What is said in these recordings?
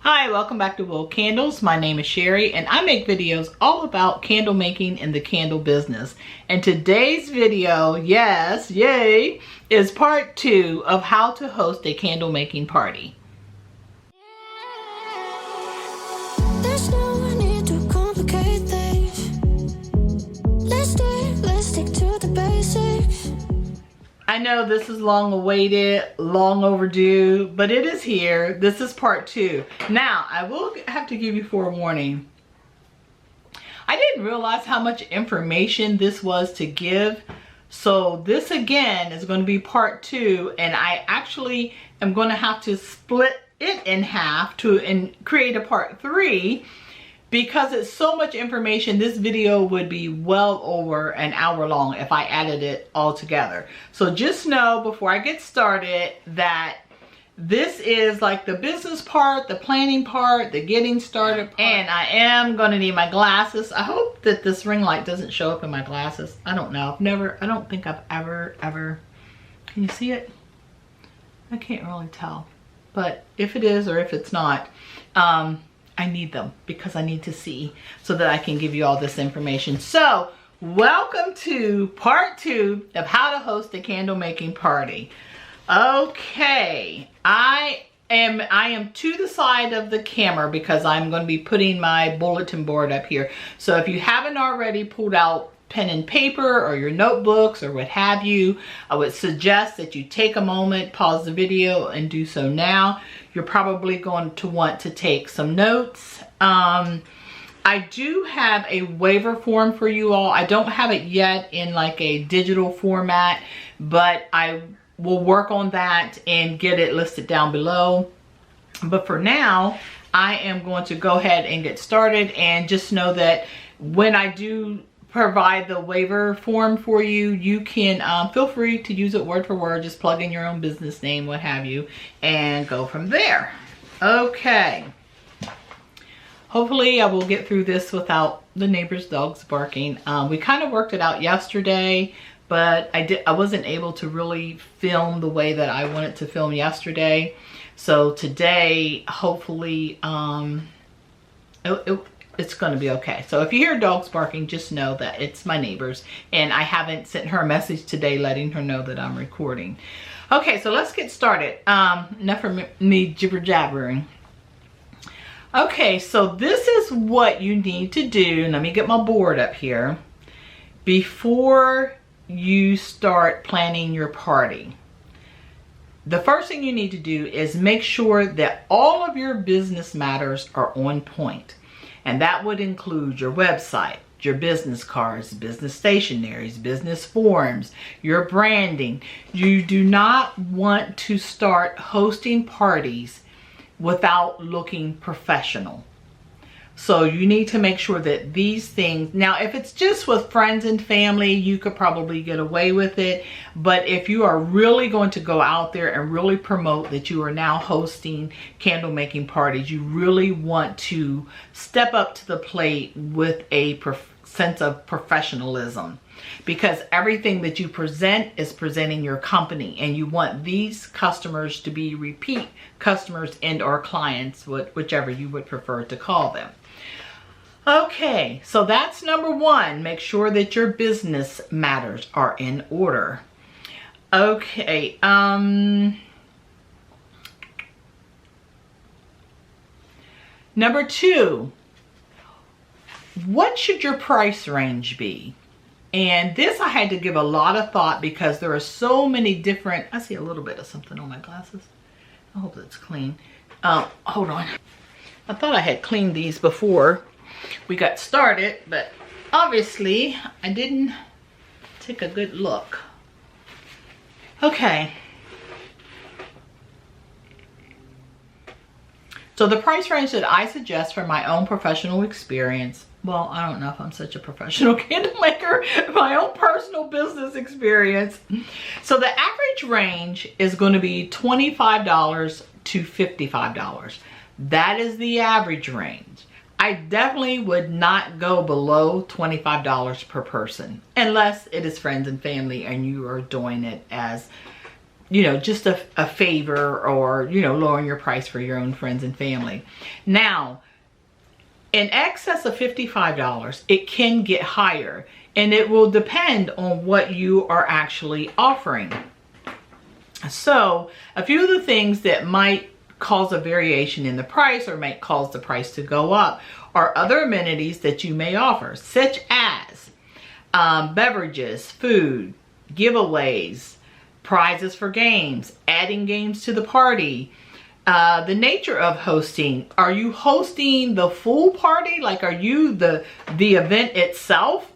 Hi, welcome back to Will Candles. My name is Sherry and I make videos all about candle making and the candle business. And today's video, yes, yay, is part 2 of how to host a candle making party. There's no need to complicate things. Let's stick to the basics. I know this is long awaited, long overdue, but it is here. This is part 2. Now, I will have to give you forewarning. I didn't realize how much information this was to give. So this again is going to be part 2, and I actually am going to have to split it in half and create a part 3. Because it's so much information, this video would be well over an hour long if I added it all together. So just know before I get started that this is like the business part, the planning part, the getting started part. And I am gonna need my glasses. I hope that this ring light doesn't show up in my glasses. I don't know. I don't think I've ever, can you see it? I can't really tell. But if it is or if it's not, I need them because I need to see so that I can give you all this information. So welcome to part 2 of how to host a candle making party. Okay, I am to the side of the camera because I'm going to be putting my bulletin board up here. So if you haven't already pulled out pen and paper or your notebooks or what have you, I would suggest that you take a moment, pause the video, and do so now. You're probably going to want to take some notes. I do have a waiver form for you all. I don't have it yet in like a digital format, but I will work on that and get it listed down below. But for now, I am going to go ahead and get started, and just know that when I do provide the waiver form for you, you can feel free to use it word for word. Just plug in your own business name, what have you, and go from there. Okay. Hopefully I will get through this without the neighbor's dogs barking. We kind of worked it out yesterday, but I wasn't able to really film the way that I wanted to film yesterday. So today, hopefully, it's going to be okay. So if you hear dogs barking, just know that it's my neighbors, and I haven't sent her a message today letting her know that I'm recording. Okay, so let's get started. Enough for me jibber jabbering. Okay, so this is what you need to do. Let me get my board up here before you start planning your party. The first thing you need to do is make sure that all of your business matters are on point. And that would include your website, your business cards, business stationaries, business forms, your branding. You do not want to start hosting parties without looking professional. So you need to make sure that these things, now if it's just with friends and family, you could probably get away with it. But if you are really going to go out there and really promote that you are now hosting candle making parties, you really want to step up to the plate with a sense of professionalism. Because everything that you present is presenting your company, and you want these customers to be repeat customers and or clients, whichever you would prefer to call them. Okay, so that's number 1. Make sure that your business matters are in order. Okay, number 2, what should your price range be? And this I had to give a lot of thought because there are so many different, I see a little bit of something on my glasses. I hope it's clean. Hold on. I thought I had cleaned these before we got started, but obviously I didn't take a good look. Okay. So the price range that I suggest from my own professional experience, well, I don't know if I'm such a professional candle maker, my own personal business experience. So the average range is going to be $25 to $55. That is the average range. I definitely would not go below $25 per person unless it is friends and family and you are doing it as you know, just a favor, or, you know, lowering your price for your own friends and family. Now, in excess of $55, it can get higher, and it will depend on what you are actually offering. So a few of the things that might cause a variation in the price or might cause the price to go up are other amenities that you may offer, such as beverages, food, giveaways, prizes for games, adding games to the party. The nature of hosting. Are you hosting the full party? Like, are you the event itself?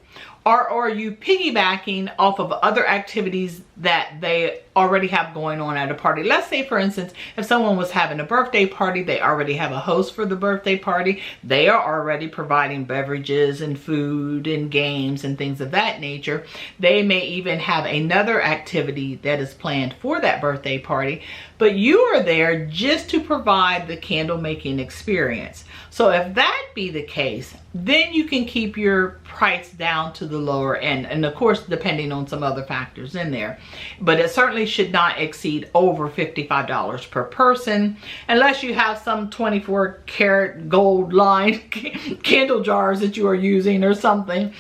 Or are you piggybacking off of other activities that they already have going on at a party? Let's say, for instance, if someone was having a birthday party, they already have a host for the birthday party. They are already providing beverages and food and games and things of that nature. They may even have another activity that is planned for that birthday party, but you are there just to provide the candle making experience. So if that be the case, then you can keep your price down to the lower end. And of course, depending on some other factors in there. But it certainly should not exceed over $55 per person, unless you have some 24 karat gold lined candle jars that you are using or something.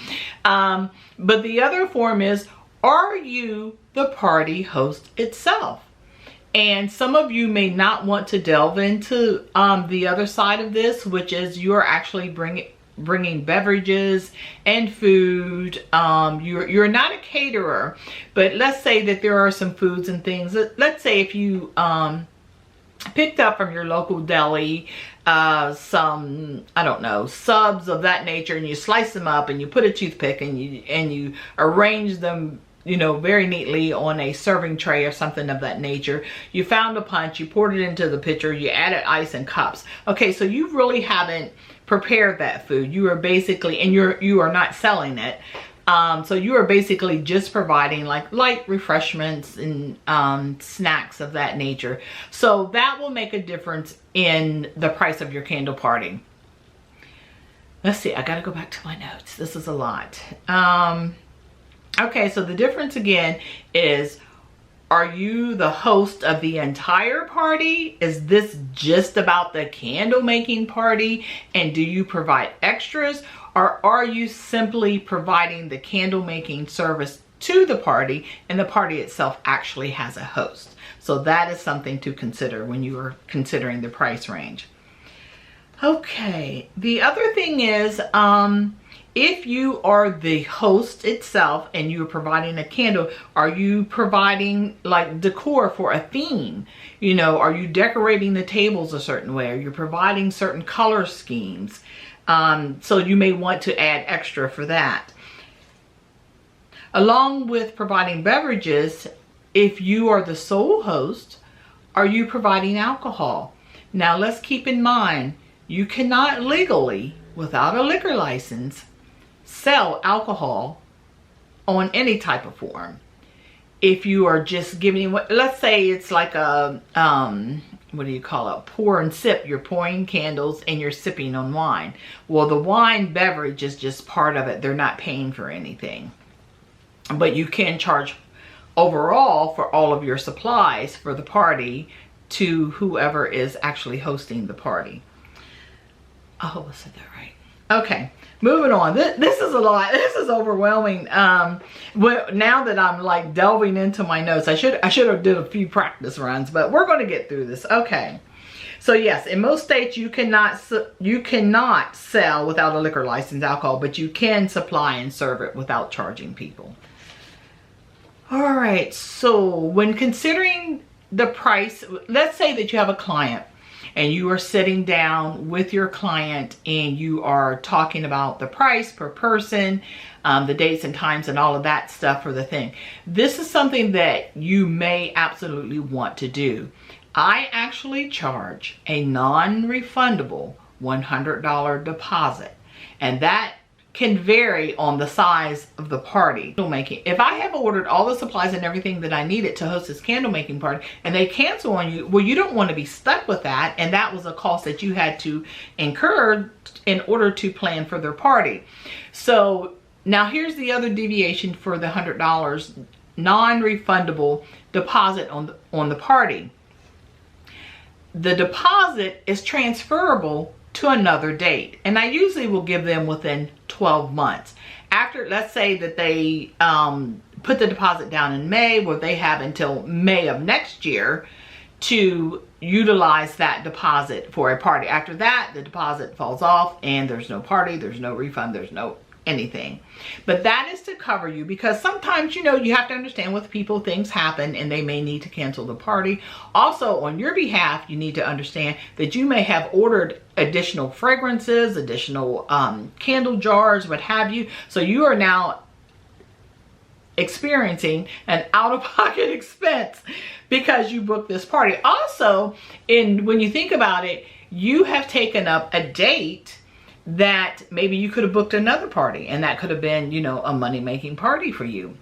But the other form is, are you the party host itself? And some of you may not want to delve into the other side of this, which is you're actually bringing beverages and food. You're not a caterer, but let's say that there are some foods and things. Let's say if you picked up from your local deli some, I don't know, subs of that nature, and you slice them up and you put a toothpick and you arrange them, you know, very neatly on a serving tray or something of that nature. You found a punch, you poured it into the pitcher, you added ice and cups. Okay, so you really haven't prepared that food. You are basically, and you are not selling it. So you are basically just providing like light refreshments and snacks of that nature. So that will make a difference in the price of your candle party. Let's see, I gotta go back to my notes. This is a lot. Okay, so the difference again is, are you the host of the entire party? Is this just about the candle making party? And do you provide extras? Or are you simply providing the candle making service to the party, and the party itself actually has a host? So that is something to consider when you are considering the price range. Okay, the other thing is, if you are the host itself and you're providing a candle, are you providing like decor for a theme? You know, are you decorating the tables a certain way? Are you providing certain color schemes? So you may want to add extra for that. Along with providing beverages, if you are the sole host, are you providing alcohol? Now let's keep in mind, you cannot legally, without a liquor license, sell alcohol on any type of form. If you are just giving, let's say it's like a, what do you call it? Pour and sip. You're pouring candles and you're sipping on wine. Well, the wine beverage is just part of it. They're not paying for anything. But you can charge overall for all of your supplies for the party to whoever is actually hosting the party. I hope I said that right. Okay, moving on. This is a lot. This is overwhelming. Well, now that I'm like delving into my notes, I should have did a few practice runs, but we're going to get through this. Okay. So yes, in most states you cannot sell without a liquor license alcohol, but you can supply and serve it without charging people. All right. So when considering the price, let's say that you have a client and you are sitting down with your client and you are talking about the price per person, the dates and times and all of that stuff for the thing. This is something that you may absolutely want to do. I actually charge a non-refundable $100 deposit, and that can vary on the size of the party. Candle making. If I have ordered all the supplies and everything that I needed to host this candle making party and they cancel on you, well, you don't want to be stuck with that, and that was a cost that you had to incur in order to plan for their party. So now here's the other deviation for the $100 non-refundable deposit on the party. The deposit is transferable to another date, and I usually will give them within 12 months. After, let's say that they put the deposit down in May, well, they have until May of next year to utilize that deposit for a party. After that, the deposit falls off and there's no party, there's no refund, there's no anything. But that is to cover you, because sometimes, you know, you have to understand with people, things happen and they may need to cancel the party. Also, on your behalf, you need to understand that you may have ordered additional fragrances, additional candle jars, what have you. So you are now experiencing an out-of-pocket expense because you booked this party. Also, when you think about it, you have taken up a date that maybe you could have booked another party, and that could have been, you know, a money-making party for you.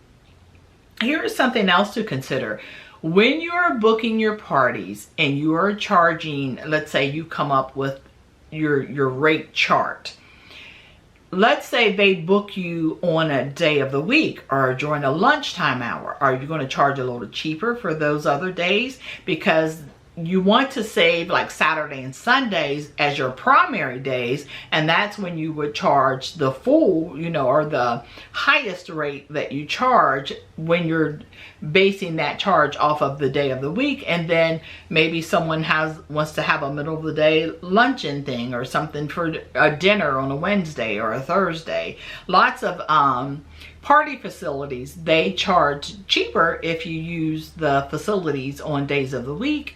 Here is something else to consider. When you are booking your parties and you are charging, let's say you come up with your rate chart. Let's say they book you on a day of the week or during a lunchtime hour. Are you going to charge a little cheaper for those other days? Because you want to save like Saturday and Sundays as your primary days, and that's when you would charge the full, you know, or the highest rate that you charge when you're basing that charge off of the day of the week. And then maybe someone wants to have a middle of the day luncheon thing or something for a dinner on a Wednesday or a Thursday. Lots of party facilities, they charge cheaper if you use the facilities on days of the week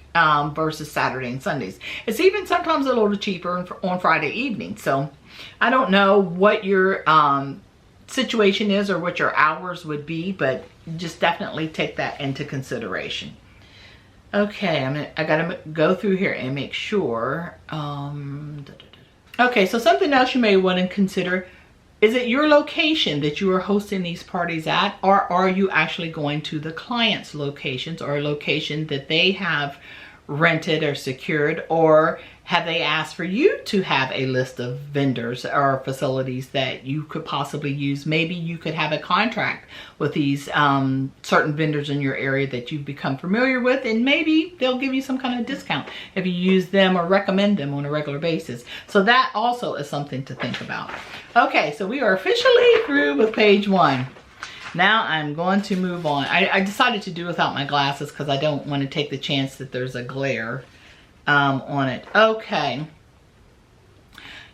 versus Saturday and Sundays. It's even sometimes a little cheaper on Friday evening. So I don't know what your situation is or what your hours would be, but just definitely take that into consideration. Okay, I gotta go through here and make sure. Okay, so something else you may want to consider. Is it your location that you are hosting these parties at, or are you actually going to the client's locations or a location that they have rented or secured, or have they asked for you to have a list of vendors or facilities that you could possibly use? Maybe you could have a contract with these certain vendors in your area that you've become familiar with, and maybe they'll give you some kind of discount if you use them or recommend them on a regular basis. So that also is something to think about. Okay, so we are officially through with page 1. Now I'm going to move on. I decided to do without my glasses because I don't want to take the chance that there's a glare on it. Okay.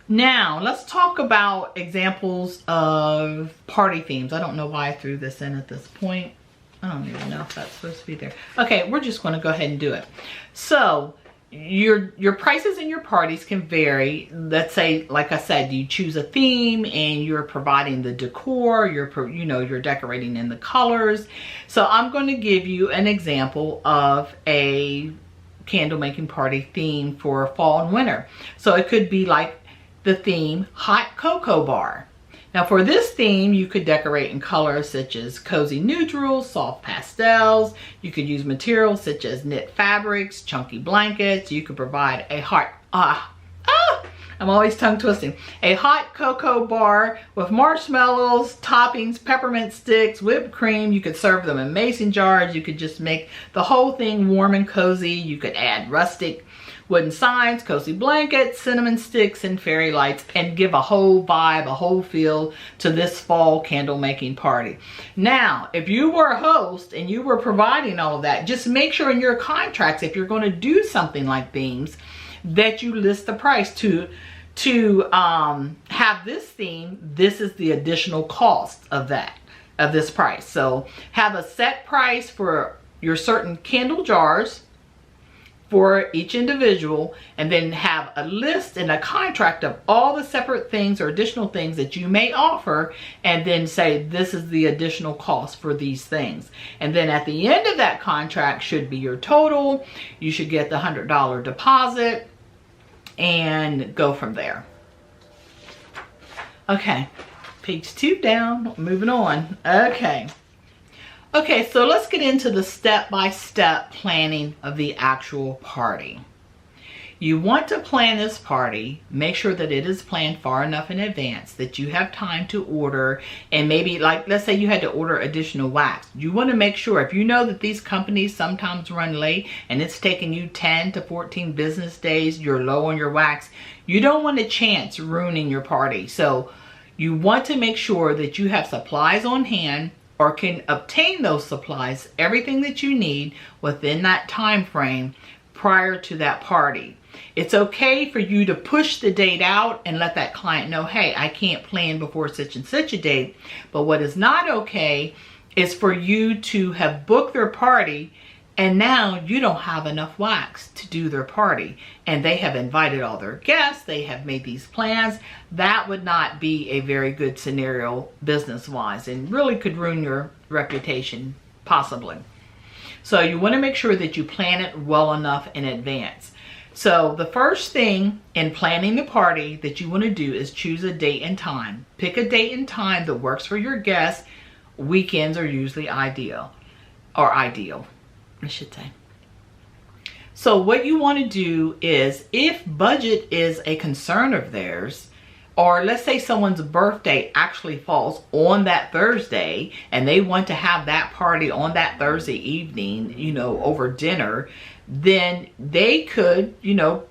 Now let's talk about examples of party themes. I don't know why I threw this in at this point. I don't even know if that's supposed to be there. Okay, we're just going to go ahead and do it. So your prices in your parties can vary. Let's say, like I said, you choose a theme and you're providing the decor, you're decorating in the colors. So I'm going to give you an example of a candle making party theme for fall and winter. So it could be like the theme hot cocoa bar. Now for this theme, you could decorate in colors such as cozy neutrals, soft pastels. You could use materials such as knit fabrics, chunky blankets. You could provide a I'm always tongue twisting. A hot cocoa bar with marshmallows, toppings, peppermint sticks, whipped cream. You could serve them in mason jars. You could just make the whole thing warm and cozy. You could add rustic wooden signs, cozy blankets, cinnamon sticks, and fairy lights, and give a whole vibe, a whole feel to this fall candle making party. Now, if you were a host and you were providing all of that, just make sure in your contracts, if you're going to do something like themes, that you list the price to have this theme. This is the additional cost of this price. So have a set price for your certain candle jars for each individual, and then have a list and a contract of all the separate things or additional things that you may offer, and then say this is the additional cost for these things. And then at the end of that contract should be your total. You should get the $100 deposit and go from there. Okay, page 2 down, moving on. Okay, so let's get into the step-by-step planning of the actual party. You want to plan this party, make sure that it is planned far enough in advance that you have time to order, and maybe, like, let's say you had to order additional wax. You want to make sure, if you know that these companies sometimes run late and it's taking you 10 to 14 business days, you're low on your wax, you don't want a chance ruining your party. So you want to make sure that you have supplies on hand or can obtain those supplies, everything that you need within that time frame prior to that party. It's okay for you to push the date out and let that client know, hey, I can't plan before such and such a date. But what is not okay is for you to have booked their party and now you don't have enough wax to do their party. And they have invited all their guests. They have made these plans. That would not be a very good scenario business-wise and really could ruin your reputation, possibly. So you want to make sure that you plan it well enough in advance. So the first thing in planning the party that you want to do is choose a date and time. Pick a date and time that works for your guests. Weekends are usually ideal, I should say. So what you want to do is, if budget is a concern of theirs, or let's say someone's birthday actually falls on that Thursday and they want to have that party on that Thursday evening, you know, over dinner, then they could, you know,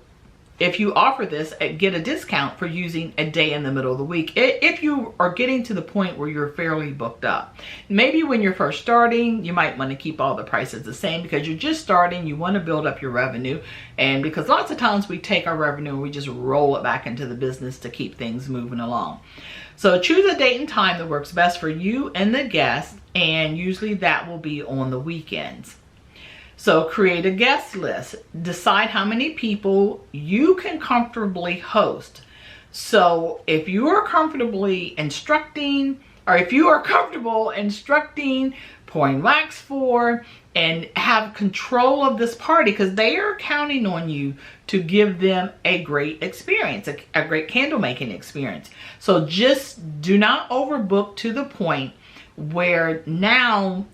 if you offer this, get a discount for using a day in the middle of the week. If you are getting to the point where you're fairly booked up. Maybe when you're first starting, you might want to keep all the prices the same because you're just starting. You want to build up your revenue. And because lots of times we take our revenue and we just roll it back into the business to keep things moving along. So choose a date and time that works best for you and the guest. And usually that will be on the weekends. So create a guest list. Decide how many people you can comfortably host. So if you are comfortably instructing, or if you are comfortable instructing, pouring wax for, and have control of this party, because they are counting on you to give them a great experience, a great candle making experience. So just do not overbook to the point where now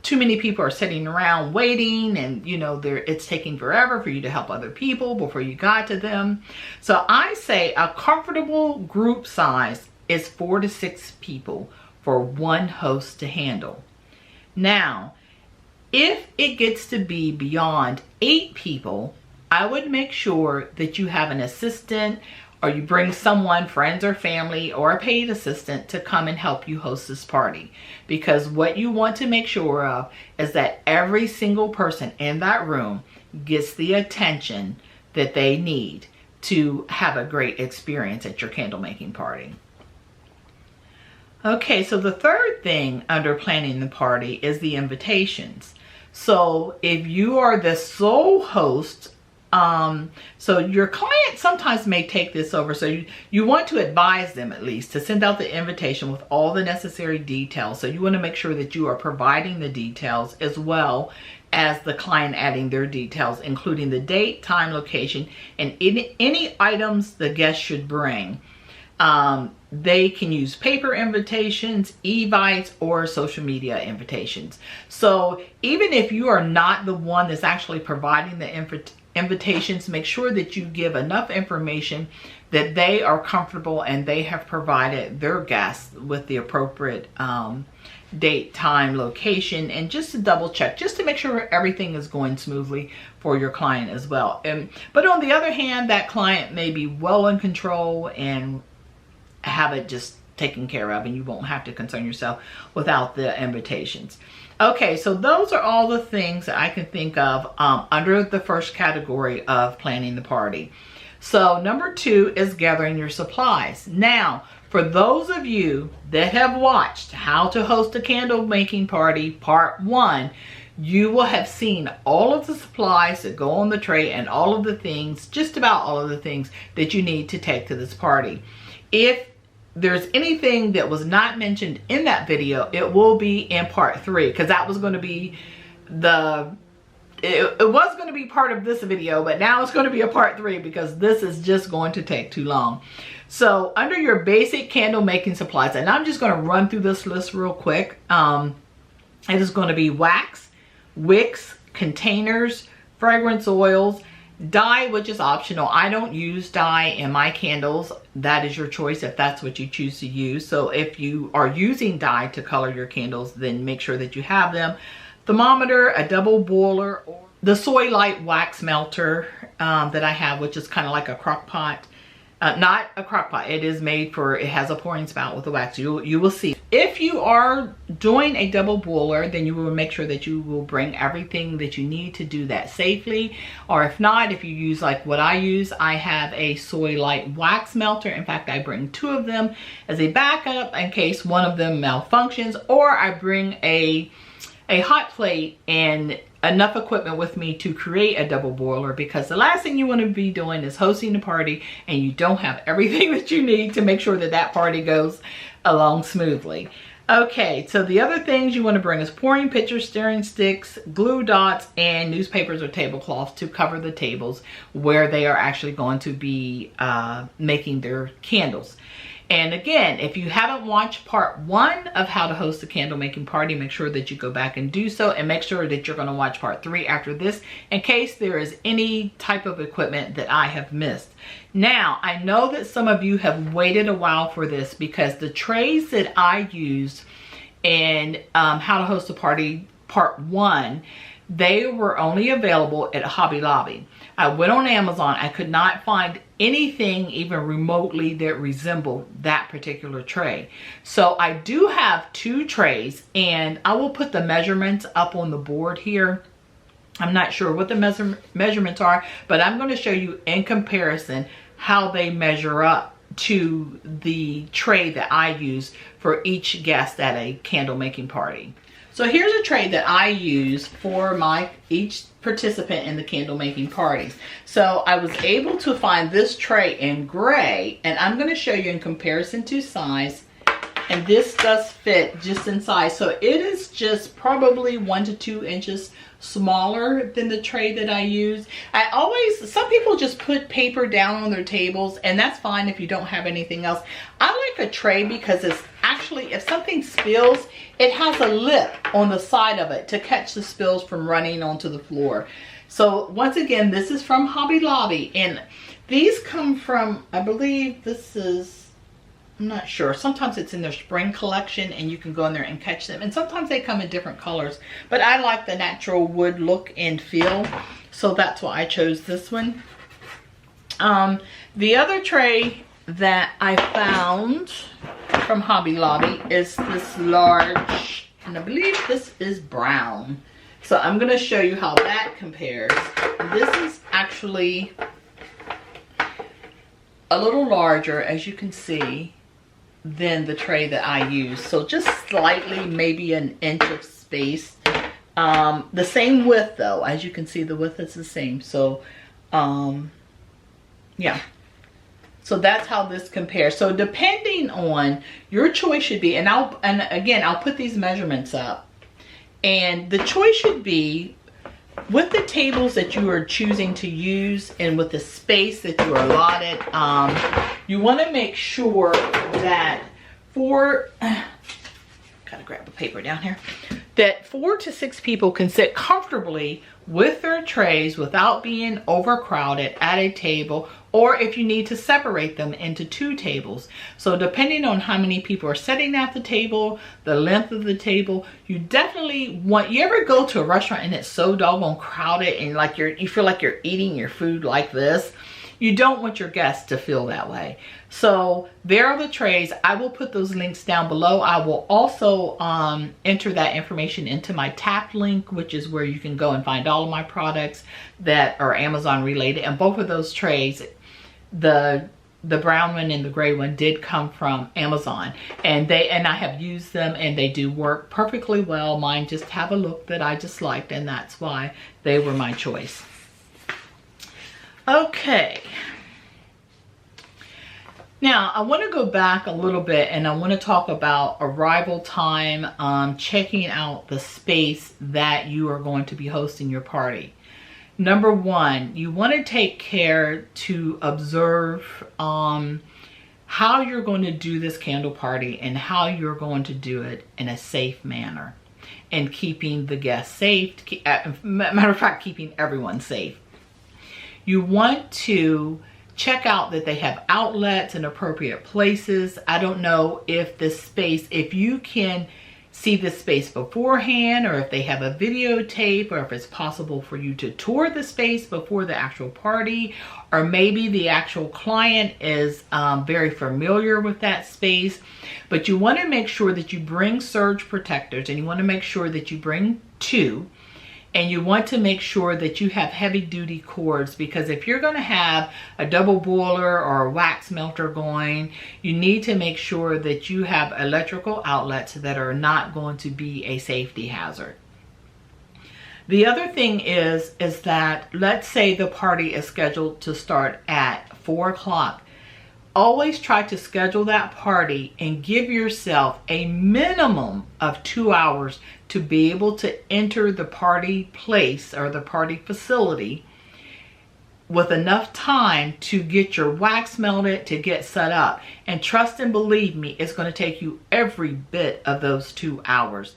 too many people are sitting around waiting, and you know it's taking forever for you to help other people before you got to them. So I say a comfortable group size is 4 to 6 people for one host to handle. Now, if it gets to be beyond 8 people, I would make sure that you have an assistant, or you bring someone, friends or family, or a paid assistant to come and help you host this party. Because what you want to make sure of is that every single person in that room gets the attention that they need to have a great experience at your candle making party. Okay, so the third thing under planning the party is the invitations. So if you are the sole host, so your client sometimes may take this over. So you want to advise them at least to send out the invitation with all the necessary details. So you want to make sure that you are providing the details as well as the client adding their details, including the date, time, location, and any items the guest should bring. They can use paper invitations, evites, or social media invitations. So even if you are not the one that's actually providing the invitations, make sure that you give enough information that they are comfortable and they have provided their guests with the appropriate date, time, location, and just to double check, just to make sure everything is going smoothly for your client as well. But on the other hand, that client may be well in control and have it just taken care of, and you won't have to concern yourself without the invitations. Okay, so those are all the things that I can think of under the first category of planning the party. So number 2 is gathering your supplies. Now, for those of you that have watched How to Host a Candle Making Party Part 1, you will have seen all of the supplies that go on the tray and all of the things, just about all of the things that you need to take to this party. If there's anything that was not mentioned in that video, it will be in part 3, because that was going to be it was going to be part of this video, but now it's going to be a part 3 because this is just going to take too long. So under your basic candle making supplies, and I'm just going to run through this list real quick. It is going to be wax, wicks, containers, fragrance oils, Dye, which is optional. I don't use dye in my candles. That is your choice if that's what you choose to use. So if you are using dye to color your candles, then make sure that you have them. Thermometer, a double boiler, or the soy light wax melter that I have, which is kind of like a crock pot. Not a crock pot. It is made for, it has a pouring spout with the wax. You will see. If you are doing a double boiler, then you will make sure that you will bring everything that you need to do that safely. Or if not, if you use like what I use, I have a soy light wax melter. In fact, I bring 2 of them as a backup in case one of them malfunctions, or I bring a hot plate and enough equipment with me to create a double boiler, because the last thing you want to be doing is hosting a party and you don't have everything that you need to make sure that that party goes along smoothly. Okay, so the other things you want to bring is pouring pitchers, stirring sticks, glue dots, and newspapers or tablecloths to cover the tables where they are actually going to be making their candles. And again, if you haven't watched part 1 of how to host a candle making party, make sure that you go back and do so, and make sure that you're going to watch part 3 after this in case there is any type of equipment that I have missed. Now, I know that some of you have waited a while for this, because the trays that I used in how to host a party part 1, they were only available at Hobby Lobby. I went on Amazon. I could not find anything even remotely that resembled that particular tray. So I do have 2 trays, and I will put the measurements up on the board here. I'm not sure what the measurements are, but I'm going to show you in comparison how they measure up to the tray that I use for each guest at a candle making party. So here's a tray that I use for each participant in the candle making parties. So I was able to find this tray in gray, and I'm going to show you in comparison to size. And this does fit just in size. So it is just probably 1 to 2 inches smaller than the tray that I use. Some people just put paper down on their tables, and that's fine if you don't have anything else. I like a tray because it's actually, if something spills, it has a lip on the side of it to catch the spills from running onto the floor. So once again, this is from Hobby Lobby, and these come from, I believe this is, I'm not sure. Sometimes it's in their spring collection and you can go in there and catch them. And sometimes they come in different colors. But I like the natural wood look and feel. So that's why I chose this one. The other tray that I found from Hobby Lobby is this large, and I believe this is brown. So I'm going to show you how that compares. This is actually a little larger, as you can see, than the tray that I use. So just slightly, maybe an inch of space. The same width though, as you can see, the width is the same. So yeah, so that's how this compares. So depending on your choice should be, and again I'll put these measurements up, and the choice should be with the tables that you are choosing to use and with the space that you are allotted. You want to make sure that gotta grab a paper down here, that 4 to 6 people can sit comfortably with their trays without being overcrowded at a table, or if you need to separate them into 2 tables. So depending on how many people are sitting at the table, the length of the table, you definitely want, you ever go to a restaurant and it's so doggone crowded and like you feel like you're eating your food like this? You don't want your guests to feel that way. So there are the trays. I will put those links down below. I will also enter that information into my tap link, which is where you can go and find all of my products that are Amazon related. And both of those trays, the brown one and the gray one, did come from Amazon, and I have used them and they do work perfectly well. Mine just have a look that I just liked, and that's why they were my choice. Okay, now I want to go back a little bit and I want to talk about arrival time, checking out the space that you are going to be hosting your party. Number 1, you want to take care to observe how you're going to do this candle party and how you're going to do it in a safe manner and keeping the guests safe, matter of fact, keeping everyone safe. you want to check out that they have outlets in appropriate places. I don't know if this space, if you can see the space beforehand, or if they have a videotape, or if it's possible for you to tour the space before the actual party, or maybe the actual client is very familiar with that space. But you want to make sure that you bring surge protectors, and you want to make sure that you bring 2. And you want to make sure that you have heavy duty cords, because if you're going to have a double boiler or a wax melter going, you need to make sure that you have electrical outlets that are not going to be a safety hazard. The other thing is that, let's say the party is scheduled to start at 4 o'clock. Always try to schedule that party and give yourself a minimum of 2 hours to be able to enter the party place or the party facility with enough time to get your wax melted, to get set up. And trust and believe me, it's going to take you every bit of those 2 hours.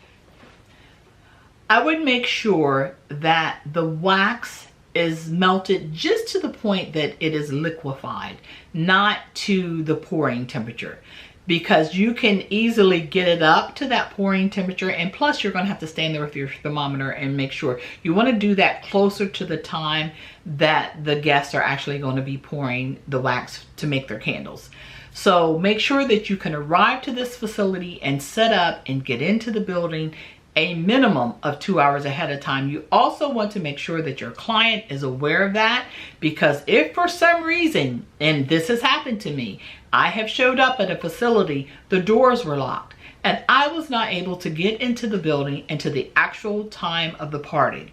I would make sure that the wax is melted just to the point that it is liquefied, not to the pouring temperature, because you can easily get it up to that pouring temperature. And plus, you're going to have to stand there with your thermometer and make sure. You want to do that closer to the time that the guests are actually going to be pouring the wax to make their candles. So make sure that you can arrive to this facility and set up and get into the building a minimum of 2 hours ahead of time. You also want to make sure that your client is aware of that, because if for some reason, and this has happened to me, I have showed up at a facility, the doors were locked, and I was not able to get into the building until the actual time of the party.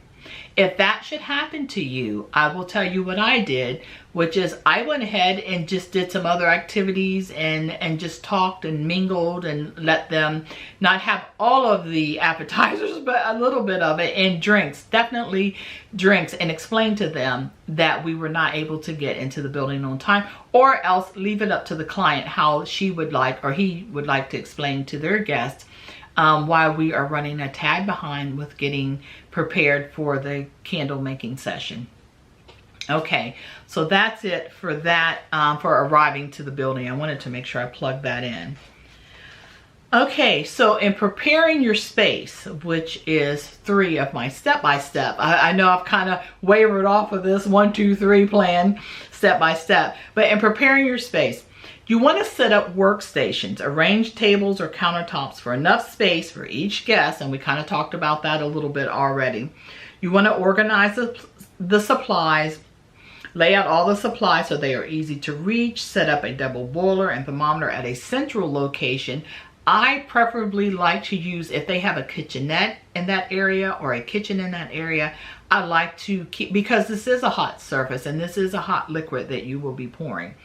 If that should happen to you, I will tell you what I did, which is I went ahead and just did some other activities and just talked and mingled and let them not have all of the appetizers, but a little bit of it, and drinks, definitely drinks, and explain to them that we were not able to get into the building on time, or else leave it up to the client how she would like, or he would like to explain to their guests why we are running a tad behind with getting prepared for the candle making session. Okay, so that's it for that, for arriving to the building. I wanted to make sure I plugged that in. Okay, so in preparing your space, which is 3 of my step-by-step, I know I've kind of wavered off of this 1, 2, 3 plan step-by-step, but in preparing your space, you want to set up workstations, arrange tables or countertops for enough space for each guest, and we kind of talked about that a little bit already. You want to organize the supplies, lay out all the supplies so they are easy to reach, set up a double boiler and thermometer at a central location. I preferably like to use, if they have a kitchenette in that area or a kitchen in that area, I like to keep, because this is a hot surface and this is a hot liquid that you will be pouring.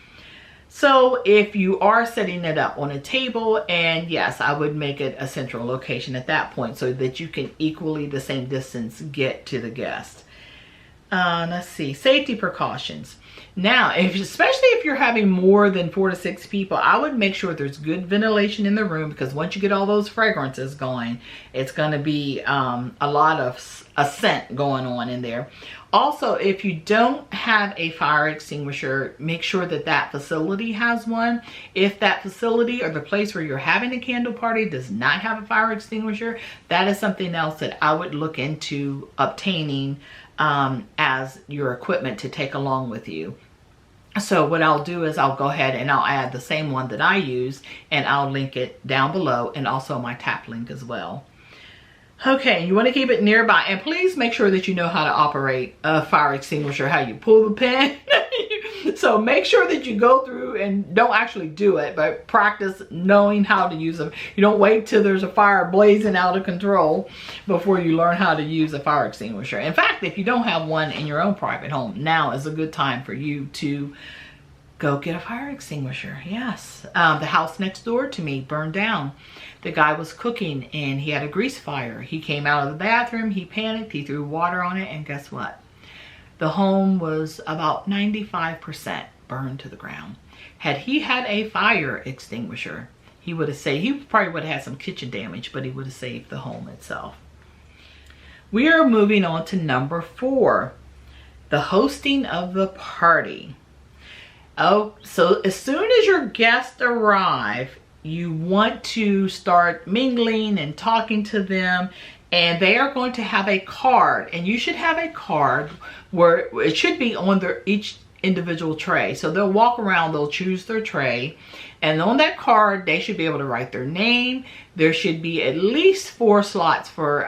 So if you are setting it up on a table, and yes, I would make it a central location at that point so that you can equally the same distance get to the guest. Let's see, safety precautions. Now, especially if you're having more than 4 to 6 people, I would make sure there's good ventilation in the room, because once you get all those fragrances going, it's going to be a lot of a scent going on in there. Also, if you don't have a fire extinguisher, make sure that that facility has one. If that facility or the place where you're having a candle party does not have a fire extinguisher, that is something else that I would look into obtaining as your equipment to take along with you. So what I'll do is I'll go ahead and I'll add the same one that I use, and I'll link it down below, and also my tap link as well. Okay, you want to keep it nearby, and please make sure that you know how to operate a fire extinguisher, how you pull the pin. So make sure that you go through and don't actually do it, but practice knowing how to use them. You don't wait till there's a fire blazing out of control before you learn how to use a fire extinguisher. In fact, if you don't have one in your own private home, now is a good time for you to go get a fire extinguisher. Yes, the house next door to me burned down. The guy was cooking and he had a grease fire. He came out of the bathroom, he panicked, he threw water on it, and guess what? The home was about 95% burned to the ground. Had he had a fire extinguisher, he would have saved, he probably would have had some kitchen damage, but he would have saved the home itself. We are moving on to number 4. the hosting of the party. Oh, so as soon as your guests arrive, you want to start mingling and talking to them, and they are going to have a card, and you should have a card where it should be on their each individual tray. So they'll walk around, they'll choose their tray, and on that card they should be able to write their name. There should be at least 4 slots for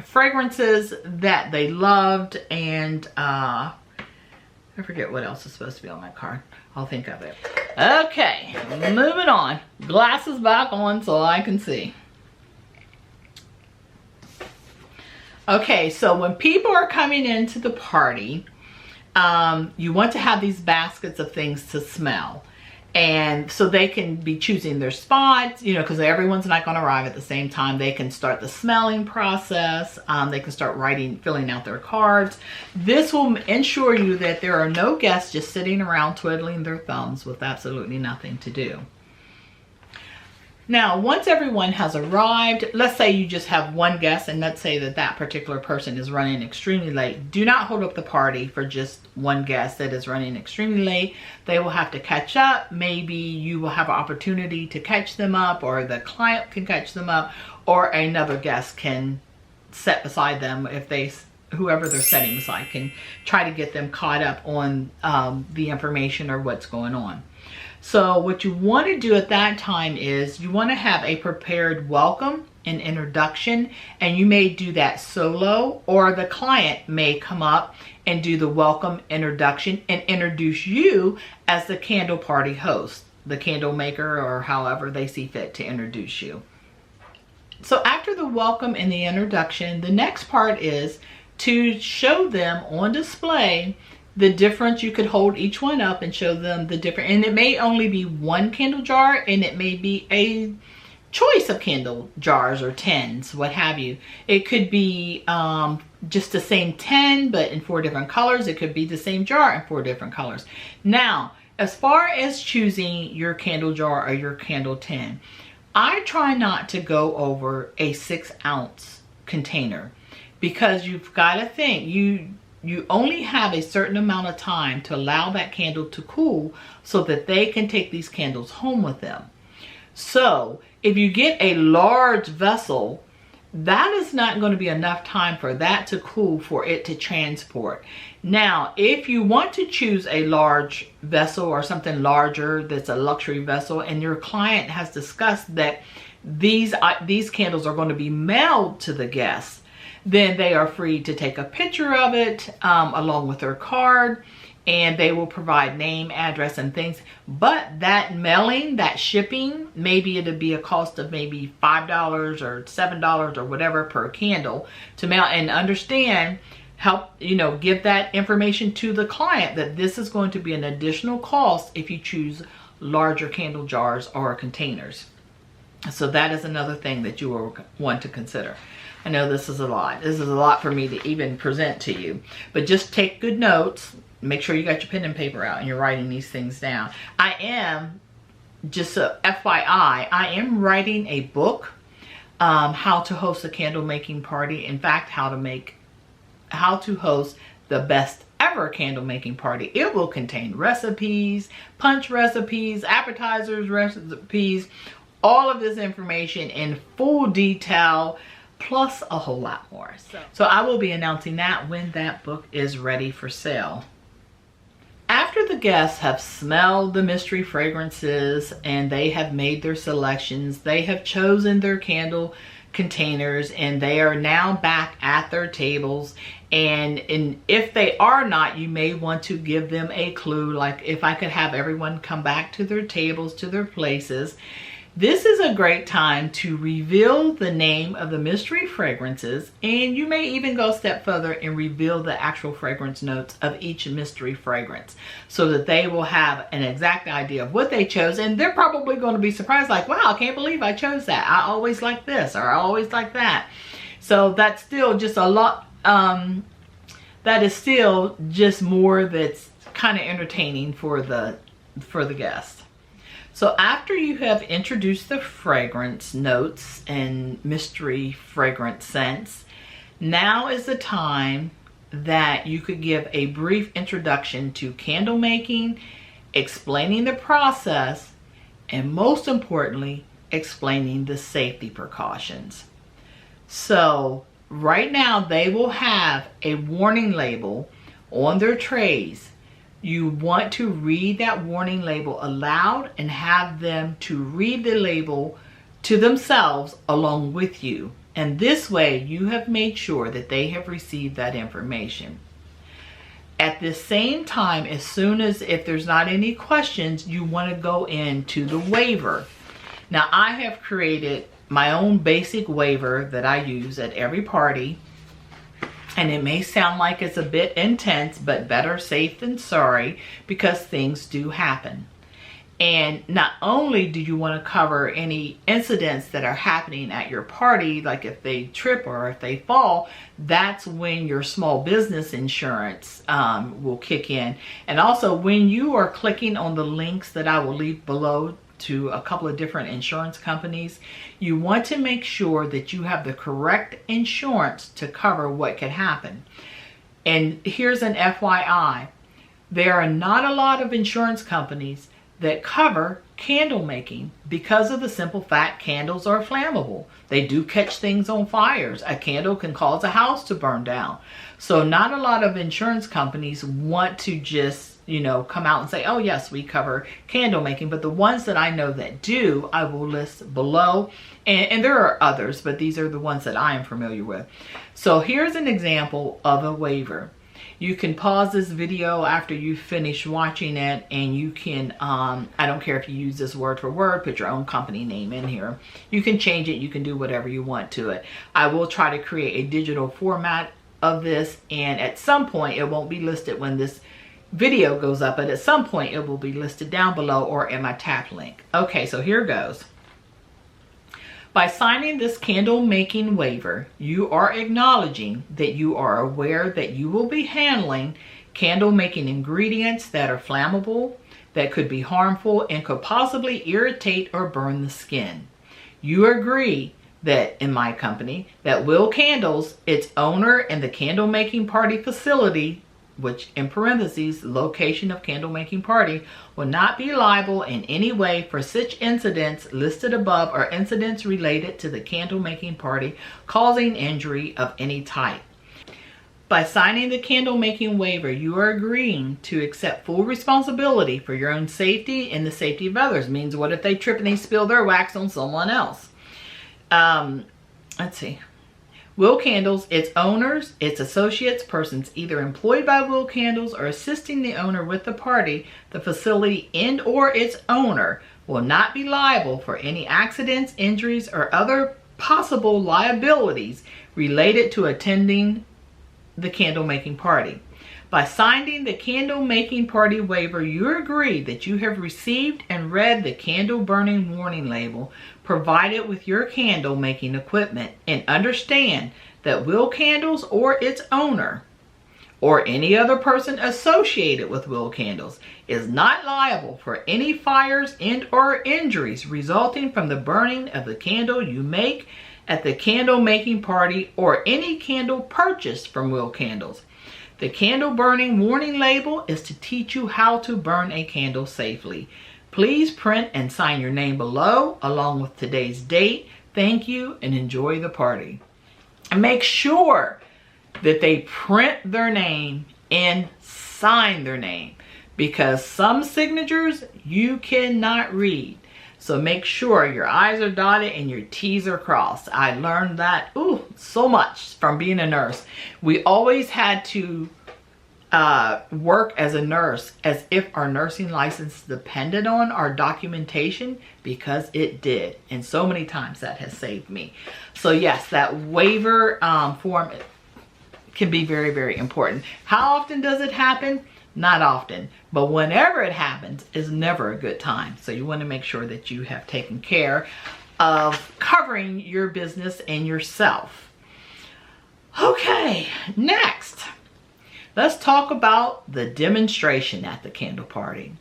fragrances that they loved, and I forget what else is supposed to be on that card. I'll think of it. Okay, moving on. Glasses back on so I can see. Okay, so when people are coming into the party, you want to have these baskets of things to smell. And so they can be choosing their spots, you know, because everyone's not going to arrive at the same time. They can start the smelling process. They can start filling out their cards. This will ensure you that there are no guests just sitting around twiddling their thumbs with absolutely nothing to do. Now, once everyone has arrived, let's say you just have one guest, and let's say that that particular person is running extremely late. Do not hold up the party for just one guest that is running extremely late. They will have to catch up. Maybe you will have an opportunity to catch them up, or the client can catch them up, or another guest can sit beside them. If whoever they're setting beside can try to get them caught up on the information or what's going on. So what you want to do at that time is you want to have a prepared welcome and introduction, and you may do that solo, or the client may come up and do the welcome introduction and introduce you as the candle party host, the candle maker, or however they see fit to introduce you. So after the welcome and the introduction, the next part is to show them on display the difference. You could hold each one up and show them the different, and it may only be one candle jar, and it may be a choice of candle jars or tins, what have you. It could be just the same 10 but in 4 different colors. It could be the same jar in 4 different colors. Now, as far as choosing your candle jar or your candle tin, I try not to go over a 6-ounce container, because you've got to think, you only have a certain amount of time to allow that candle to cool so that they can take these candles home with them. So if you get a large vessel, that is not going to be enough time for that to cool for it to transport. Now, if you want to choose a large vessel or something larger that's a luxury vessel, and your client has discussed that these candles are going to be mailed to the guests, then they are free to take a picture of it along with their card, and they will provide name, address, and things. But that mailing, that shipping, maybe it'll be a cost of maybe $5 or $7 or whatever per candle to mail. And understand, help, you know, give that information to the client that this is going to be an additional cost if you choose larger candle jars or containers. So that is another thing that you will want to consider. I know this is a lot. This is a lot for me to even present to you, but just take good notes. Make sure you got your pen and paper out and you're writing these things down. I am, just a FYI, I am writing a book, how to host a candle making party. In fact, how to host the best ever candle making party. It will contain recipes, punch recipes, appetizers recipes, all of this information in full detail, plus a whole lot more. So I will be announcing that when that book is ready for sale. After the guests have smelled the mystery fragrances and they have made their selections, they have chosen their candle containers, and they are now back at their tables. And if they are not, you may want to give them a clue, like if I could have everyone come back to their tables, to their places. This is a great time to reveal the name of the mystery fragrances, and you may even go a step further and reveal the actual fragrance notes of each mystery fragrance, so that they will have an exact idea of what they chose, and they're probably going to be surprised, like, wow, I can't believe I chose that. I always like this, or I always like that. So that's still just a lot, that is still just more that's kind of entertaining for the guests. So after you have introduced the fragrance notes and mystery fragrance scents, now is the time that you could give a brief introduction to candle making, explaining the process, and most importantly, explaining the safety precautions. So right now they will have a warning label on their trays. You want to read that warning label aloud and have them to read the label to themselves along with you. And this way you have made sure that they have received that information. At the same time, as soon as if there's not any questions, you want to go into the waiver. Now I have created my own basic waiver that I use at every party. And it may sound like it's a bit intense, but better safe than sorry, because things do happen. And not only do you want to cover any incidents that are happening at your party, like if they trip or if they fall, that's when your small business insurance will kick in. And also when you are clicking on the links that I will leave below to a couple of different insurance companies, you want to make sure that you have the correct insurance to cover what could happen. And here's an FYI. There are not a lot of insurance companies that cover candle making because of the simple fact candles are flammable. They do catch things on fires. A candle can cause a house to burn down. So not a lot of insurance companies want to just, you know, come out and say, oh yes, we cover candle making. But the ones that I know that do, I will list below. And there are others, but these are the ones that I am familiar with. So here's an example of a waiver. You can pause this video after you finish watching it, and you can, I don't care if you use this word for word, put your own company name in here. You can change it, you can do whatever you want to it. I will try to create a digital format of this, and at some point, it won't be listed when this video goes up, but at some point it will be listed down below or in my tap link. Okay, so here goes. By signing this candle making waiver, you are acknowledging that you are aware that you will be handling candle making ingredients that are flammable, that could be harmful, and could possibly irritate or burn the skin. You agree that in my company, that Will Candles, its owner, and the candle making party facility, which in parentheses, location of candle making party, will not be liable in any way for such incidents listed above or incidents related to the candle making party causing injury of any type. By signing the candle making waiver, you are agreeing to accept full responsibility for your own safety and the safety of others. Means what if they trip and they spill their wax on someone else? Let's see. Will Candles, its owners, its associates, persons either employed by Will Candles or assisting the owner with the party, the facility, and or its owner will not be liable for any accidents, injuries, or other possible liabilities related to attending the candle making party. By signing the candle making party waiver, you agree that you have received and read the candle burning warning label provided with your candle making equipment, and understand that Will Candles or its owner or any other person associated with Will Candles is not liable for any fires and or injuries resulting from the burning of the candle you make at the candle making party or any candle purchased from Will Candles. The candle burning warning label is to teach you how to burn a candle safely. Please print and sign your name below along with today's date. Thank you and enjoy the party. And make sure that they print their name and sign their name, because some signatures you cannot read. So make sure your I's are dotted and your T's are crossed. I learned that so much from being a nurse. We always had to work as a nurse as if our nursing license depended on our documentation, because it did. And so many times that has saved me. So yes, that waiver form can be very, very important. How often does it happen? Not often, but whenever it happens is never a good time. So you want to make sure that you have taken care of covering your business and yourself. Okay, next, let's talk about the demonstration at the candle party.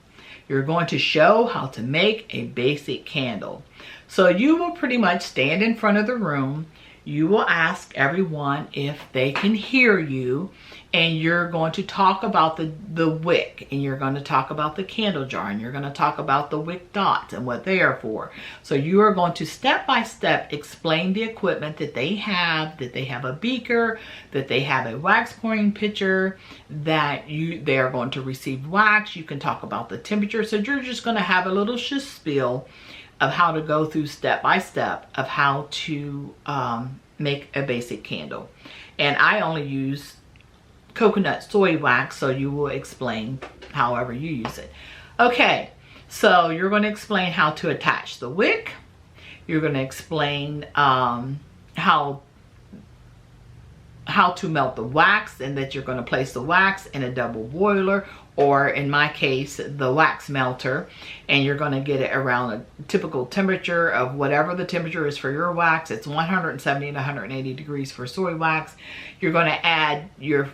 You're going to show how to make a basic candle. So you will pretty much stand in front of the room. you will ask everyone if they can hear you, and you're going to talk about the wick, and you're going to talk about the candle jar, and you're going to talk about the wick dots and what they are for. So you are going to step by step explain the equipment that they have a beaker, that they have a wax pouring pitcher, that they are going to receive wax. You can talk about the temperature. So you're just going to have a little spiel of how to go through step by step of how to make a basic candle. And I only use coconut soy wax, so you will explain however you use it. Okay, so you're going to explain how to attach the wick. You're going to explain how to melt the wax, and that you're going to place the wax in a double boiler, or in my case, the wax melter, and you're going to get it around a typical temperature of whatever the temperature is for your wax. It's 170 and 180 degrees for soy wax. You're going to add your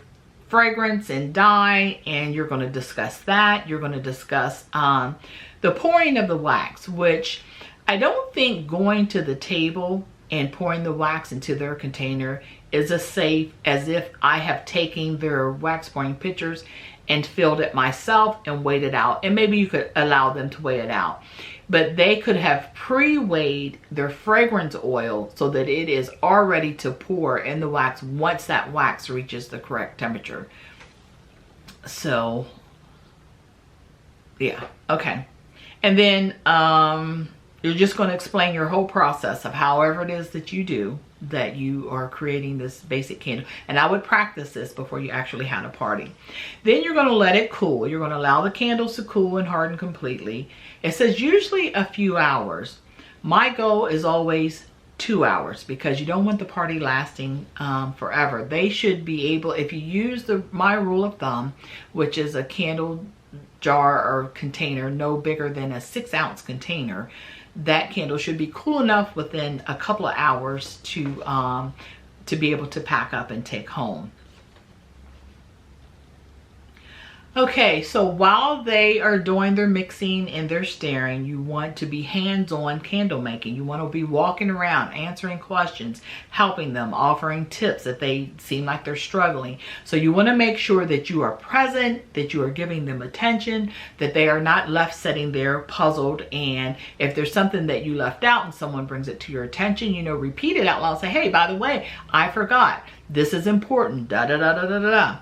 fragrance and dye, and you're going to discuss that. You're going to discuss the pouring of the wax, which I don't think going to the table and pouring the wax into their container is as safe as if I have taken their wax pouring pitchers and filled it myself and weighed it out. And maybe you could allow them to weigh it out, but they could have pre-weighed their fragrance oil so that it is all ready to pour in the wax once that wax reaches the correct temperature. So yeah, okay. And then you're just going to explain your whole process of however it is that you do, that you are creating this basic candle. And I would practice this before you actually had a party. Then you're going to let it cool. You're going to allow the candles to cool and harden completely. It says usually a few hours. My goal is always 2 hours, because you don't want the party lasting forever. They should be able, if you use my rule of thumb, which is a candle jar or container no bigger than a 6-ounce container, that candle should be cool enough within a couple of hours to be able to pack up and take home. Okay, so while they are doing their mixing and their stirring, you want to be hands-on candle making. You want to be walking around, answering questions, helping them, offering tips if they seem like they're struggling. So you want to make sure that you are present, that you are giving them attention, that they are not left sitting there puzzled. And if there's something that you left out and someone brings it to your attention, you know, repeat it out loud. Say, hey, by the way, I forgot. This is important. Da da da da da da.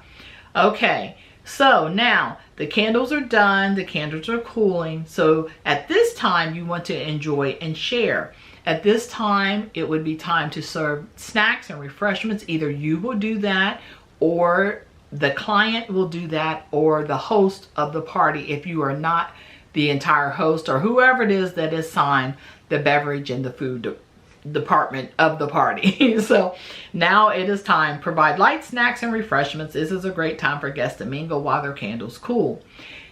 Okay. So now the candles are done, the candles are cooling. So at this time you want to enjoy and share. At this time it would be time to serve snacks and refreshments. Either you will do that, or the client will do that, or the host of the party, if you are not the entire host, or whoever it is that is assigned the beverage and the food department of the party. So now it is time. Provide light snacks and refreshments. This is a great time for guests to mingle while their candles cool.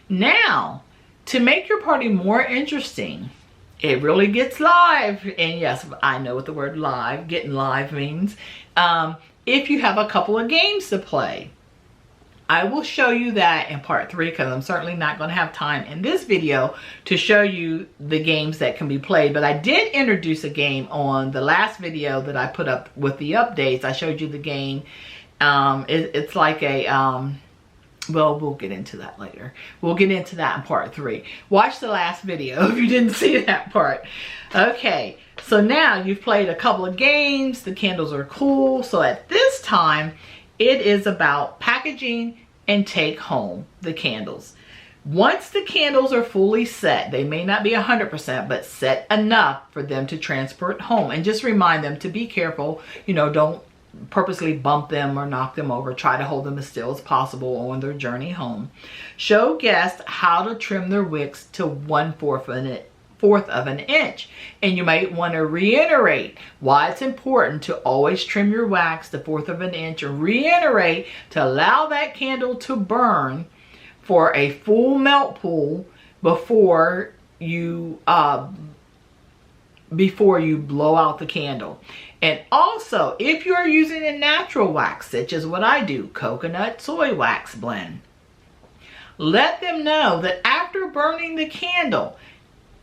Now, to make your party more interesting, it really gets live. And yes, I know what the word live, getting live means. If you have a couple of games to play, I will show you that in part 3, because I'm certainly not going to have time in this video to show you the games that can be played. But I did introduce a game on the last video that I put up with the updates. I showed you the game. It's like a, well, we'll get into that later. We'll get into that in part 3. Watch the last video if you didn't see that part. Okay, so now you've played a couple of games. The candles are cool. So at this time, it is about packaging and take home the candles. Once the candles are fully set, they may not be 100%, but set enough for them to transport home. And just remind them to be careful. You know, don't purposely bump them or knock them over. Try to hold them as still as possible on their journey home. Show guests how to trim their wicks to 1/4 of an inch. And you might want to reiterate why it's important to always trim your wax to 1/4 of an inch, and reiterate to allow that candle to burn for a full melt pool before you blow out the candle. And also, if you're using a natural wax, such as what I do, coconut soy wax blend, let them know that after burning the candle,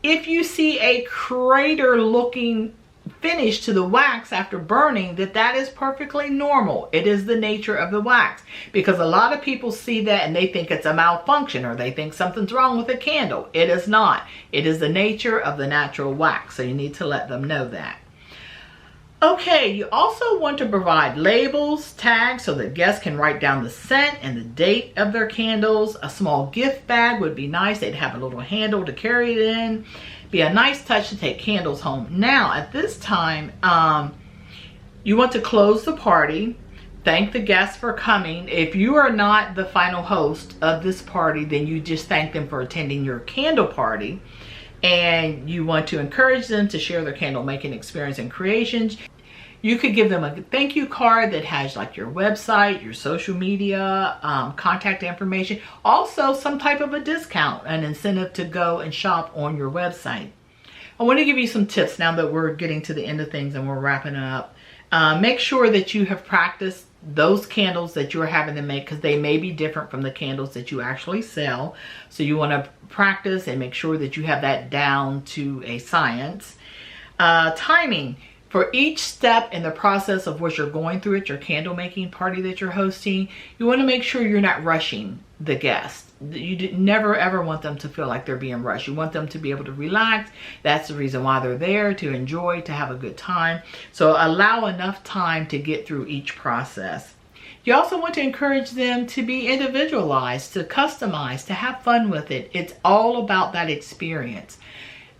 if you see a crater looking finish to the wax after burning, that is perfectly normal. It is the nature of the wax, because a lot of people see that and they think it's a malfunction, or they think something's wrong with the candle. It is not. It is the nature of the natural wax, so you need to let them know that. Okay, you also want to provide labels, tags, so that guests can write down the scent and the date of their candles. A small gift bag would be nice. They'd have a little handle to carry it in. Be a nice touch to take candles home. Now, at this time, you want to close the party. Thank the guests for coming. If you are not the final host of this party, then you just thank them for attending your candle party. And you want to encourage them to share their candle making experience and creations. You could give them a thank you card that has like your website, your social media, contact information. Also some type of a discount, an incentive to go and shop on your website. I want to give you some tips now that we're getting to the end of things and we're wrapping up. Make sure that you have practiced those candles that you're having them make, because they may be different from the candles that you actually sell. So you want to practice and make sure that you have that down to a science. Timing. For each step in the process of what you're going through at your candle making party that you're hosting, you want to make sure you're not rushing the guests. You never ever want them to feel like they're being rushed. You want them to be able to relax. That's the reason why they're there, to enjoy, to have a good time. So allow enough time to get through each process. You also want to encourage them to be individualized, to customize, to have fun with it. It's all about that experience.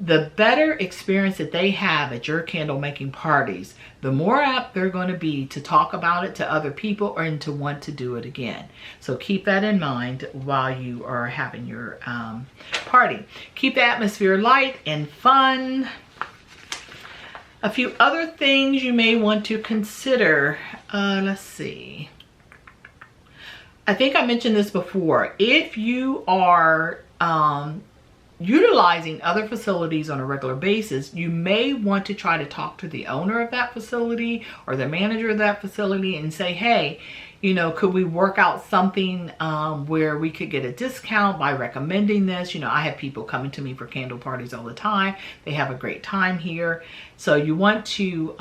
The better experience that they have at your candle making parties, the more apt they're going to be to talk about it to other people and to want to do it again. So keep that in mind while you are having your party. Keep the atmosphere light and fun. A few other things you may want to consider. Let's see. I think I mentioned this before. If you are utilizing other facilities on a regular basis, you may want to try to talk to the owner of that facility or the manager of that facility and say, hey, you know, could we work out something where we could get a discount by recommending this? You know, I have people coming to me for candle parties all the time. They have a great time here. So you want to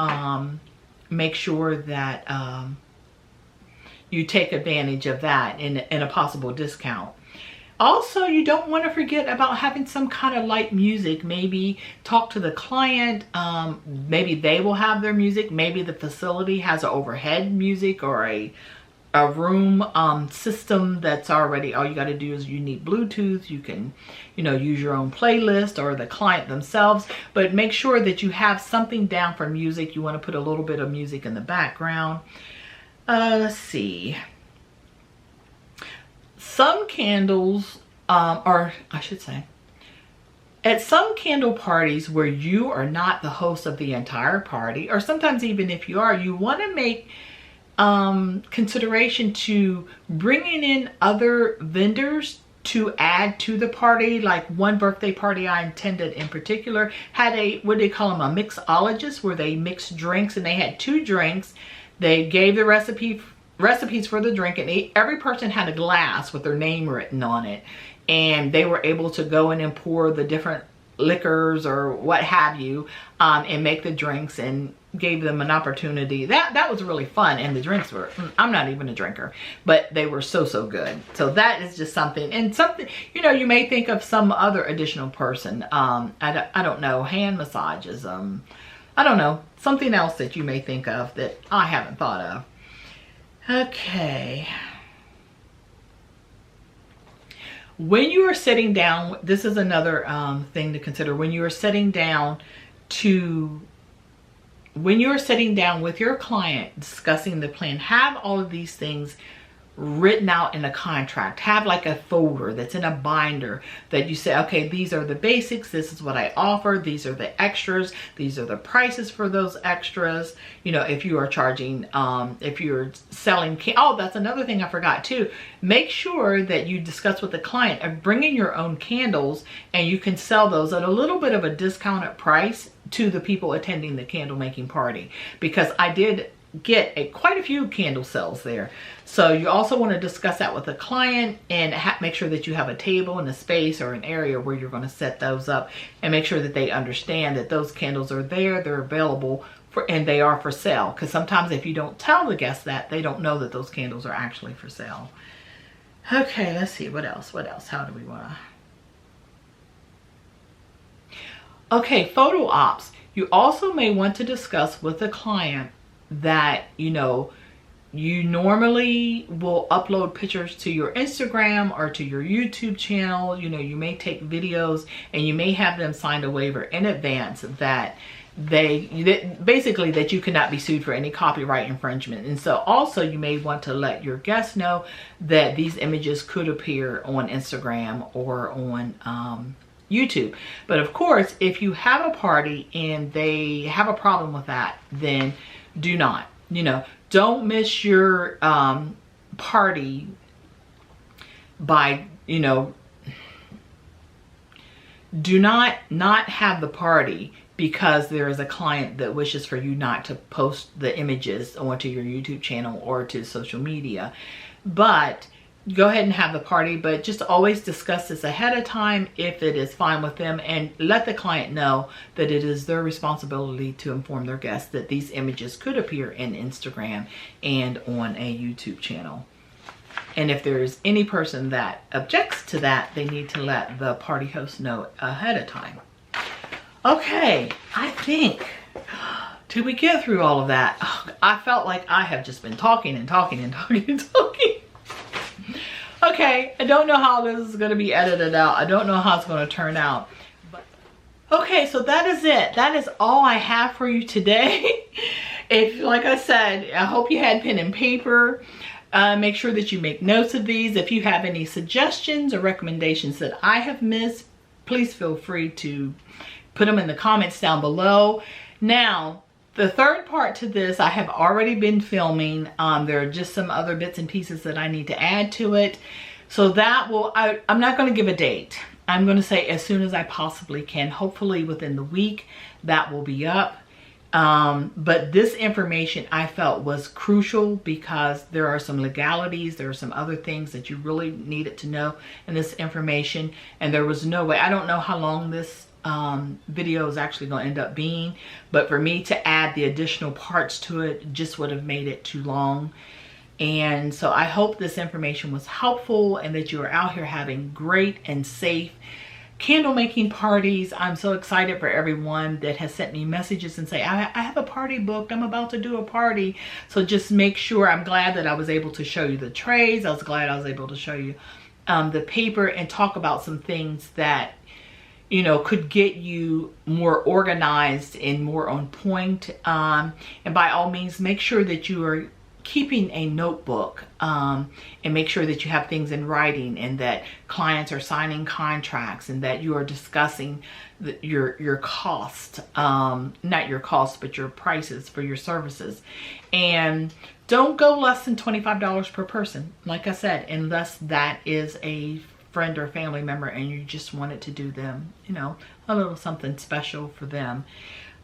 make sure that you take advantage of that in a possible discount. Also, you don't want to forget about having some kind of light music. Maybe talk to the client. Maybe they will have their music. Maybe the facility has an overhead music or a room system that's already, all you got to do is you need Bluetooth. You can, you know, use your own playlist or the client themselves. But make sure that you have something down for music. You want to put a little bit of music in the background. Let's see. Some candles, or I should say, at some candle parties where you are not the host of the entire party, or sometimes even if you are, you want to make consideration to bringing in other vendors to add to the party. Like one birthday party I attended in particular had a, what do they call them, a mixologist, where they mixed drinks, and they had 2 drinks. They gave the recipes for the drink, and every person had a glass with their name written on it, and they were able to go in and pour the different liquors or what have you, and make the drinks, and gave them an opportunity. That was really fun, and the drinks were, I'm not even a drinker, but they were so good. So that is just something, and something, you know, you may think of some other additional person. I don't know, hand massages, I don't know, something else that you may think of that I haven't thought of. Okay. When you are sitting down, this is another thing to consider. When you are sitting down with your client discussing the plan, have all of these things written out in a contract. Have like a folder that's in a binder that you say, okay, these are the basics, this is what I offer, these are the extras, these are the prices for those extras. You know, if you are charging, if you're selling, oh, that's another thing I forgot too. Make sure that you discuss with the client of bringing your own candles, and you can sell those at a little bit of a discounted price to the people attending the candle making party. Because I did get quite a few candle sales there. So you also want to discuss that with the client and make sure that you have a table and a space or an area where you're going to set those up, and make sure that they understand that those candles are there, they're available for, and they are for sale. Because sometimes if you don't tell the guests that, they don't know that those candles are actually for sale. Okay, let's see, what else? How do we want to? Okay, photo ops. You also may want to discuss with the client that, you know, you normally will upload pictures to your Instagram or to your YouTube channel. You know, you may take videos and you may have them sign a waiver in advance that basically that you cannot be sued for any copyright infringement. And so also you may want to let your guests know that these images could appear on Instagram or on YouTube. But of course, if you have a party and they have a problem with that, then do not, you know, don't miss your party by, you know, do not have the party because there is a client that wishes for you not to post the images onto your YouTube channel or to social media. But go ahead and have the party, but just always discuss this ahead of time if it is fine with them, and let the client know that it is their responsibility to inform their guests that these images could appear in Instagram and on a YouTube channel. And if there's any person that objects to that, they need to let the party host know ahead of time. Okay, I think, did we get through all of that? Oh, I felt like I have just been talking and talking and talking and talking. Okay, I don't know how this is going to be edited out. I don't know how it's going to turn out. But okay, so that is it. That is all I have for you today. If, like I said, I hope you had pen and paper. Make sure that you make notes of these. If you have any suggestions or recommendations that I have missed, please feel free to put them in the comments down below. Now, the third part to this, I have already been filming. There are just some other bits and pieces that I need to add to it. So that will, I'm not going to give a date. I'm going to say as soon as I possibly can. Hopefully within the week that will be up. But this information I felt was crucial because there are some legalities, there are some other things that you really needed to know in this information, and there was no way, I don't know how long this video is actually going to end up being, but for me to add the additional parts to it just would have made it too long. And so I hope this information was helpful and that you are out here having great and safe candle making parties. I'm so excited for everyone that has sent me messages and say, I have a party booked, I'm about to do a party. So just make sure, I'm glad that I was able to show you the trays. I was glad I was able to show you the paper and talk about some things that, you know, could get you more organized and more on point. And by all means, make sure that you are keeping a notebook and make sure that you have things in writing and that clients are signing contracts and that you are discussing your cost, not your cost, but your prices for your services. And don't go less than $25 per person, like I said, unless that is a friend or family member and you just wanted to do them, you know, a little something special for them.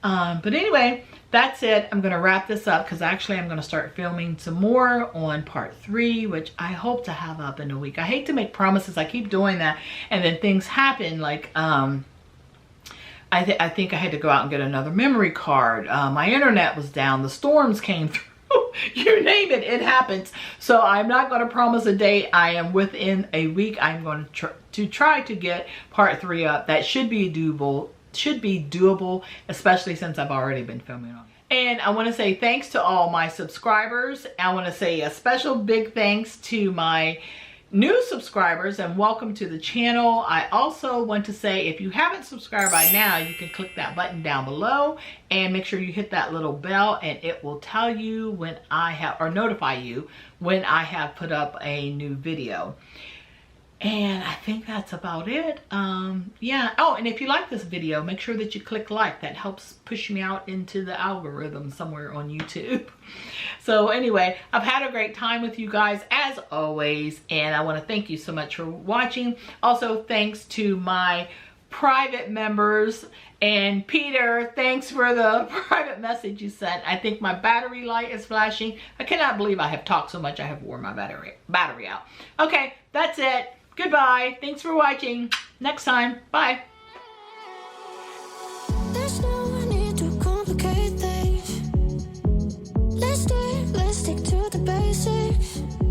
But anyway, that's it. I'm going to wrap this up because actually I'm going to start filming some more on part 3, which I hope to have up in a week. I hate to make promises. I keep doing that and then things happen. Like, I think I had to go out and get another memory card. My internet was down. The storms came through. You name it, it happens. So I'm not going to promise a date. I am within a week. I'm going to try to get part 3 up. That should be doable. Especially since I've already been filming on it. And I want to say thanks to all my subscribers. I want to say a special big thanks to my new subscribers and welcome to the channel. I also want to say if you haven't subscribed by now, you can click that button down below and make sure you hit that little bell and it will tell you when I have, or notify you when I have put up a new video. And I think that's about it. Yeah. Oh, and if you like this video, make sure that you click like. That helps push me out into the algorithm somewhere on YouTube. So anyway, I've had a great time with you guys as always. And I want to thank you so much for watching. Also, thanks to my private members. And Peter, thanks for the private message you sent. I think my battery light is flashing. I cannot believe I have talked so much I have worn my battery out. Okay, that's it. Goodbye. Thanks for watching. Next time. Bye. There's no need to complicate things. Let's stick to the basics.